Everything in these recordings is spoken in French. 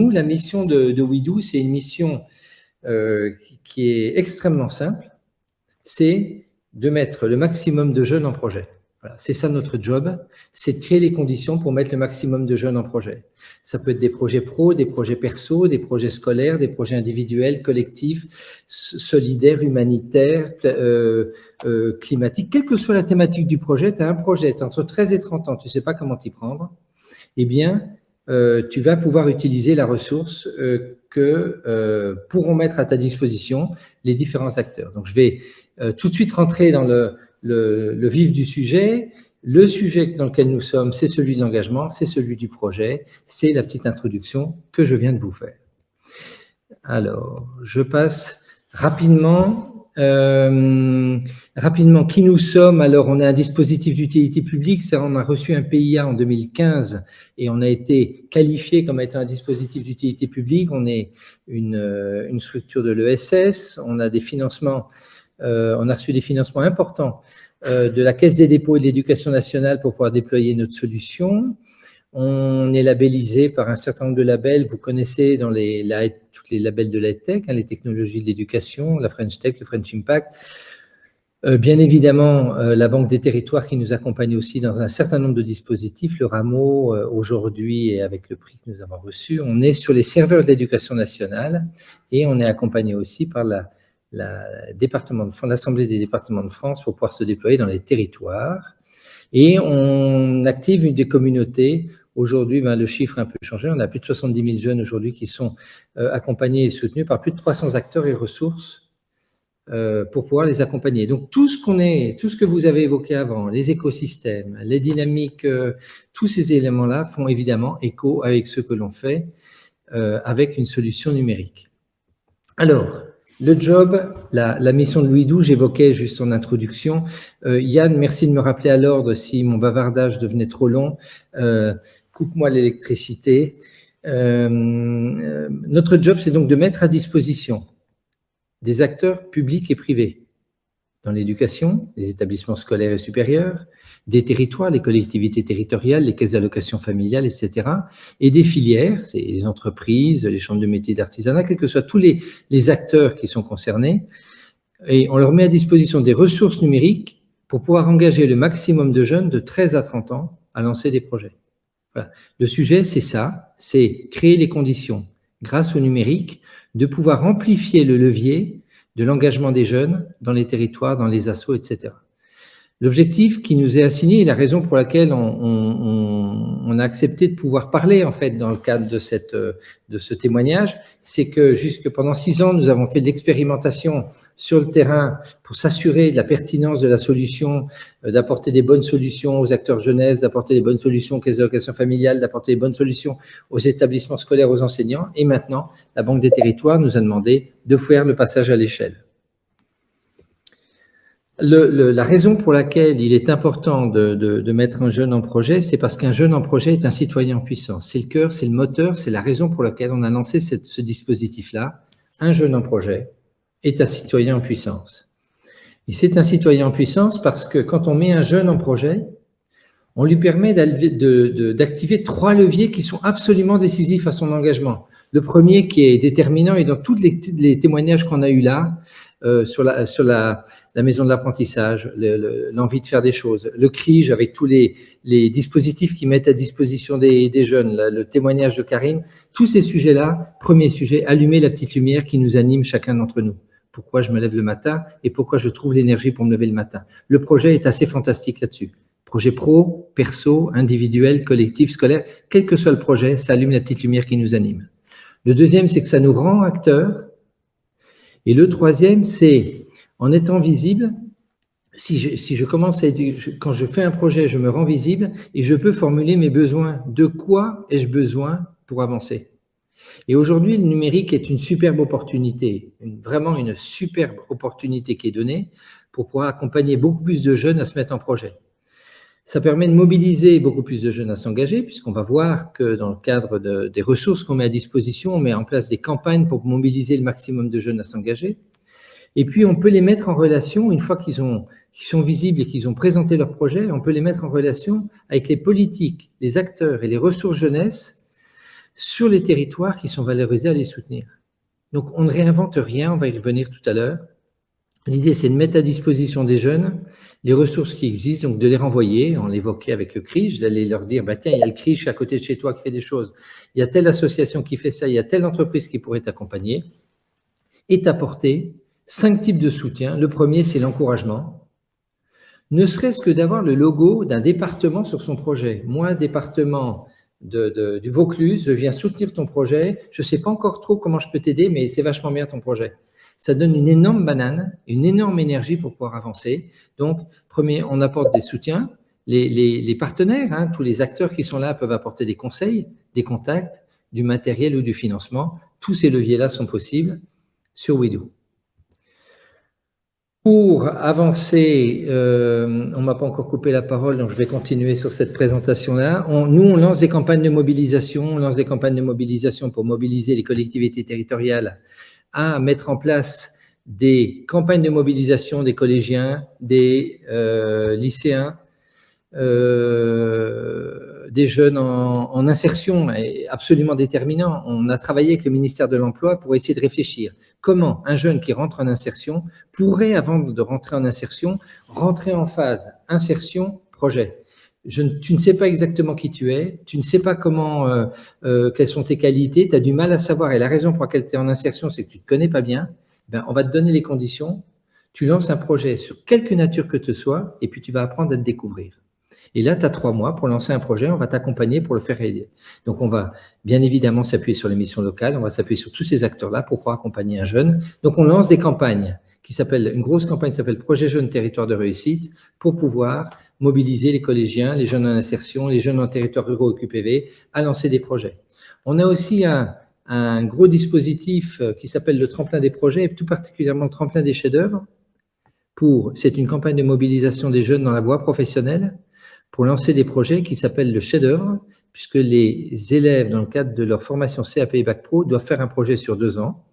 nous, la mission de WeDo, c'est une mission qui est extrêmement simple, c'est de mettre le maximum de jeunes en projet. Voilà, c'est ça notre job, c'est de créer les conditions pour mettre le maximum de jeunes en projet. Ça peut être des projets pro, des projets perso, des projets scolaires, des projets individuels, collectifs, solidaires, humanitaires, climatiques. Quelle que soit la thématique du projet, tu as un projet, tu as entre 13 et 30 ans, tu ne sais pas comment t'y prendre, eh bien, tu vas pouvoir utiliser la ressource que pourront mettre à ta disposition les différents acteurs. Donc, je vais tout de suite rentrer dans le vif du sujet. Le sujet dans lequel nous sommes, c'est celui de l'engagement, c'est celui du projet, c'est la petite introduction que je viens de vous faire. Alors, je passe rapidement qui nous sommes. Alors, on est un dispositif d'utilité publique, ça, on a reçu un PIA en 2015 et on a été qualifié comme étant un dispositif d'utilité publique. On est une structure de l'ESS, on a des financements, on a reçu des financements importants de la Caisse des dépôts et de l'Éducation nationale pour pouvoir déployer notre solution. On est labellisé par un certain nombre de labels. Vous connaissez dans tous les labels de l'EdTech, les technologies de l'éducation, la French Tech, le French Impact. Bien évidemment, la Banque des territoires qui nous accompagne aussi dans un certain nombre de dispositifs, le Rameau aujourd'hui et avec le prix que nous avons reçu. On est sur les serveurs de l'Éducation nationale et on est accompagné aussi par l'Assemblée des départements de France pour pouvoir se déployer dans les territoires. Et on active une des communautés. Aujourd'hui, le chiffre a un peu changé. On a plus de 70 000 jeunes aujourd'hui qui sont accompagnés et soutenus par plus de 300 acteurs et ressources pour pouvoir les accompagner. Donc, tout ce que vous avez évoqué avant, les écosystèmes, les dynamiques, tous ces éléments-là font évidemment écho avec ce que l'on fait avec une solution numérique. Alors, le job, la mission de WeDo, j'évoquais juste en introduction. Yann, merci de me rappeler à l'ordre si mon bavardage devenait trop long. Coupe-moi l'électricité. Notre job, c'est donc de mettre à disposition des acteurs publics et privés dans l'éducation, les établissements scolaires et supérieurs, des territoires, les collectivités territoriales, les caisses d'allocation familiale, etc. Et des filières, c'est les entreprises, les chambres de métiers d'artisanat, quels que soient tous les acteurs qui sont concernés. Et on leur met à disposition des ressources numériques pour pouvoir engager le maximum de jeunes de 13 à 30 ans à lancer des projets. Voilà. Le sujet, c'est ça, c'est créer les conditions, grâce au numérique, de pouvoir amplifier le levier de l'engagement des jeunes dans les territoires, dans les assos, etc. L'objectif qui nous est assigné et la raison pour laquelle on a accepté de pouvoir parler en fait dans le cadre de ce témoignage, c'est que jusque pendant 6 ans, nous avons fait de l'expérimentation sur le terrain pour s'assurer de la pertinence de la solution, d'apporter des bonnes solutions aux acteurs jeunesse, d'apporter des bonnes solutions aux caisses d'allocation familiale, d'apporter des bonnes solutions aux établissements scolaires, aux enseignants. Et maintenant, la Banque des territoires nous a demandé de faire le passage à l'échelle. La raison pour laquelle il est important de mettre un jeune en projet, c'est parce qu'un jeune en projet est un citoyen en puissance. C'est le cœur, c'est le moteur, c'est la raison pour laquelle on a lancé ce dispositif-là. Un jeune en projet est un citoyen en puissance. Et c'est un citoyen en puissance parce que quand on met un jeune en projet, on lui permet d'activer 3 leviers qui sont absolument décisifs à son engagement. Le premier qui est déterminant, et dans tous les témoignages qu'on a eus là, sur la maison de l'apprentissage, l'envie de faire des choses, le CRIJ avec tous les dispositifs qui mettent à disposition des jeunes, le témoignage de Karine, tous ces sujets-là, premier sujet, allumer la petite lumière qui nous anime chacun d'entre nous. Pourquoi je me lève le matin et pourquoi je trouve l'énergie pour me lever le matin. Le projet est assez fantastique là-dessus. Projet pro, perso, individuel, collectif, scolaire, quel que soit le projet, ça allume la petite lumière qui nous anime. Le deuxième, c'est que ça nous rend acteurs. Et le troisième, c'est en étant visible, si je commence quand je fais un projet, je me rends visible et je peux formuler mes besoins. De quoi ai-je besoin pour avancer? Et aujourd'hui, le numérique est une superbe opportunité, vraiment une superbe opportunité qui est donnée pour pouvoir accompagner beaucoup plus de jeunes à se mettre en projet. Ça permet de mobiliser beaucoup plus de jeunes à s'engager, puisqu'on va voir que dans le cadre des ressources qu'on met à disposition, on met en place des campagnes pour mobiliser le maximum de jeunes à s'engager. Et puis, on peut les mettre en relation, une fois qu'ils sont visibles et qu'ils ont présenté leur projet, on peut les mettre en relation avec les politiques, les acteurs et les ressources jeunesse sur les territoires qui sont valorisés à les soutenir. Donc, on ne réinvente rien, on va y revenir tout à l'heure. L'idée, c'est de mettre à disposition des jeunes les ressources qui existent, donc de les renvoyer. On l'évoquait avec le CRIJ, d'aller leur dire, bah, tiens, il y a le CRIJ à côté de chez toi qui fait des choses, il y a telle association qui fait ça, il y a telle entreprise qui pourrait t'accompagner, et t'apporter 5 types de soutien. Le premier, c'est l'encouragement. Ne serait-ce que d'avoir le logo d'un département sur son projet. Moi, département du Vaucluse, je viens soutenir ton projet. Je ne sais pas encore trop comment je peux t'aider, mais c'est vachement bien ton projet. Ça donne une énorme banane, une énorme énergie pour pouvoir avancer. Donc, premier, on apporte des soutiens. Les partenaires, hein, tous les acteurs qui sont là peuvent apporter des conseils, des contacts, du matériel ou du financement. Tous ces leviers-là sont possibles sur WeDo. Pour avancer, on ne m'a pas encore coupé la parole, donc je vais continuer sur cette présentation-là. Nous, on lance des campagnes de mobilisation. On lance des campagnes de mobilisation pour mobiliser les collectivités territoriales à mettre en place des campagnes de mobilisation des collégiens, des lycéens, des jeunes en insertion, absolument déterminant. On a travaillé avec le ministère de l'Emploi pour essayer de réfléchir comment un jeune qui rentre en insertion pourrait, avant de rentrer en insertion, rentrer en phase insertion-projet. Tu ne sais pas exactement qui tu es, tu ne sais pas comment, quelles sont tes qualités, tu as du mal à savoir, et la raison pour laquelle tu es en insertion, c'est que tu ne te connais pas bien. Ben, on va te donner les conditions, tu lances un projet sur quelque nature que ce soit, et puis tu vas apprendre à te découvrir. Et là, tu as 3 mois pour lancer un projet, on va t'accompagner pour le faire réaliser. Donc, on va bien évidemment s'appuyer sur les missions locales, on va s'appuyer sur tous ces acteurs-là pour pouvoir accompagner un jeune. Donc, on lance des campagnes une grosse campagne qui s'appelle Projet Jeune Territoire de Réussite pour pouvoir mobiliser les collégiens, les jeunes en insertion, les jeunes en territoire ruraux et QPV à lancer des projets. On a aussi un gros dispositif qui s'appelle le tremplin des projets, et tout particulièrement le tremplin des chefs-d'œuvre. C'est une campagne de mobilisation des jeunes dans la voie professionnelle pour lancer des projets qui s'appellent le chef-d'œuvre, puisque les élèves, dans le cadre de leur formation CAP et Bac Pro, doivent faire un projet sur 2 ans.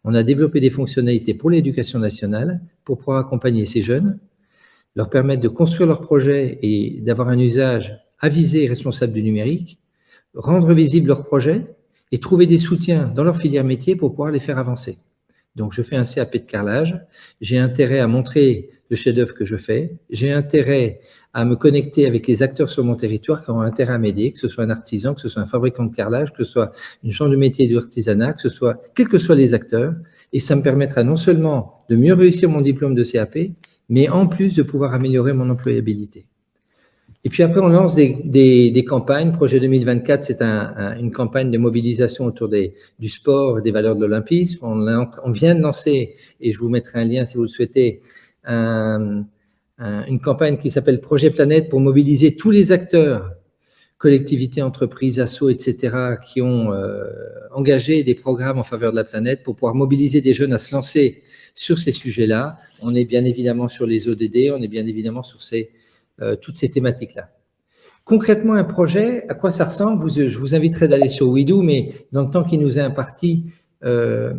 On a développé des fonctionnalités pour l'éducation nationale pour pouvoir accompagner ces jeunes, leur permettre de construire leur projet et d'avoir un usage avisé et responsable du numérique, rendre visible leur projet et trouver des soutiens dans leur filière métier pour pouvoir les faire avancer. Donc, je fais un CAP de carrelage, j'ai intérêt à montrer le chef-d'œuvre que je fais, j'ai intérêt à me connecter avec les acteurs sur mon territoire qui ont intérêt à m'aider, que ce soit un artisan, que ce soit un fabricant de carrelage, que ce soit une chambre de métier et de l'artisanat, quels que soient les acteurs, et ça me permettra non seulement de mieux réussir mon diplôme de CAP, mais en plus de pouvoir améliorer mon employabilité. Et puis après, on lance des campagnes. Projet 2024, c'est une campagne de mobilisation autour du sport et des valeurs de l'olympisme. On vient de lancer, et je vous mettrai un lien si vous le souhaitez, une campagne qui s'appelle Projet Planète pour mobiliser tous les acteurs, collectivités, entreprises, assos, etc., qui ont engagé des programmes en faveur de la planète pour pouvoir mobiliser des jeunes à se lancer sur ces sujets-là. On est bien évidemment sur les ODD, on est bien évidemment sur toutes ces thématiques-là. Concrètement, un projet, à quoi ça ressemble? Je vous inviterai d'aller sur WeDo, mais dans le temps qui nous est imparti, on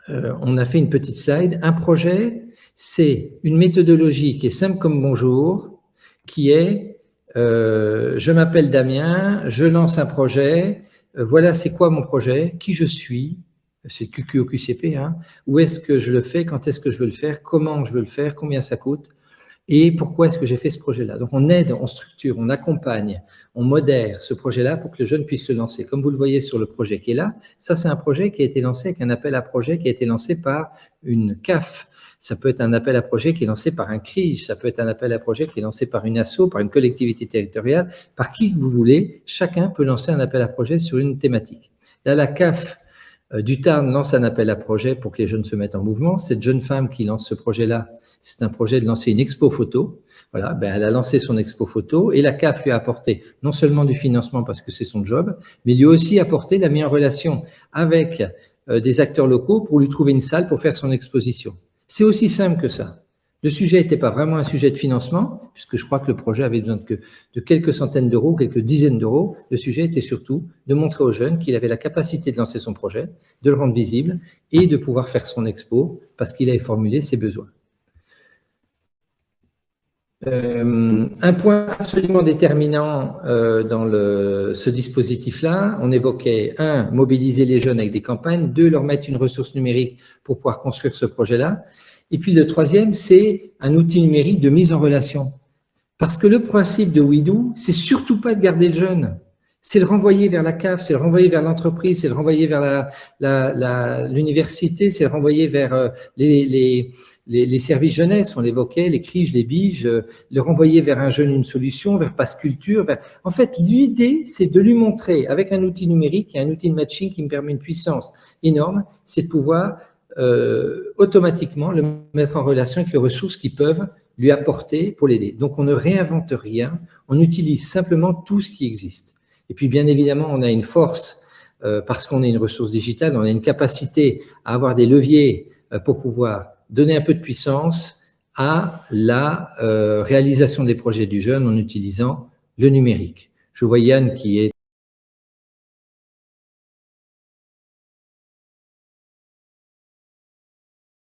a fait une petite slide. Un projet, c'est une méthodologie qui est simple comme bonjour, qui est je m'appelle Damien, je lance un projet, voilà c'est quoi mon projet, qui je suis, c'est QQ au QCP, hein, où est-ce que je le fais, quand est-ce que je veux le faire, comment je veux le faire, combien ça coûte, et pourquoi est-ce que j'ai fait ce projet-là. Donc on aide, on structure, on accompagne, on modère ce projet-là pour que le jeune puisse se lancer. Comme vous le voyez sur le projet qui est là, ça c'est un projet qui a été lancé avec un appel à projet qui a été lancé par une CAF. Ça peut être un appel à projet qui est lancé par un CRIJ, ça peut être un appel à projet qui est lancé par une asso, par une collectivité territoriale, par qui vous voulez. Chacun peut lancer un appel à projet sur une thématique. Là, la CAF du Tarn lance un appel à projet pour que les jeunes se mettent en mouvement. Cette jeune femme qui lance ce projet-là, c'est un projet de lancer une expo photo. Voilà, elle a lancé son expo photo et la CAF lui a apporté non seulement du financement parce que c'est son job, mais lui a aussi apporté la mise en relation avec des acteurs locaux pour lui trouver une salle pour faire son exposition. C'est aussi simple que ça. Le sujet n'était pas vraiment un sujet de financement, puisque je crois que le projet avait besoin de quelques centaines d'euros, quelques dizaines d'euros. Le sujet était surtout de montrer aux jeunes qu'il avait la capacité de lancer son projet, de le rendre visible et de pouvoir faire son expo parce qu'il avait formulé ses besoins. Un point absolument déterminant dans ce dispositif-là, on évoquait, 1, mobiliser les jeunes avec des campagnes, 2, leur mettre une ressource numérique pour pouvoir construire ce projet-là. Et puis le troisième, c'est un outil numérique de mise en relation. Parce que le principe de WeDo, c'est surtout pas de garder le jeune, c'est le renvoyer vers la CAF, c'est le renvoyer vers l'entreprise, c'est le renvoyer vers l'université, c'est le renvoyer vers les services jeunesse, on l'évoquait, les criges, les biges, le renvoyer vers un jeune une solution, vers Passe Culture. En fait, l'idée, c'est de lui montrer, avec un outil numérique et un outil de matching qui me permet une puissance énorme, c'est de pouvoir automatiquement le mettre en relation avec les ressources qui peuvent lui apporter pour l'aider. Donc, on ne réinvente rien, on utilise simplement tout ce qui existe. Et puis, bien évidemment, on a une force, parce qu'on est une ressource digitale, on a une capacité à avoir des leviers pour pouvoir donner un peu de puissance à la réalisation des projets du jeune en utilisant le numérique. Je vois Yann qui est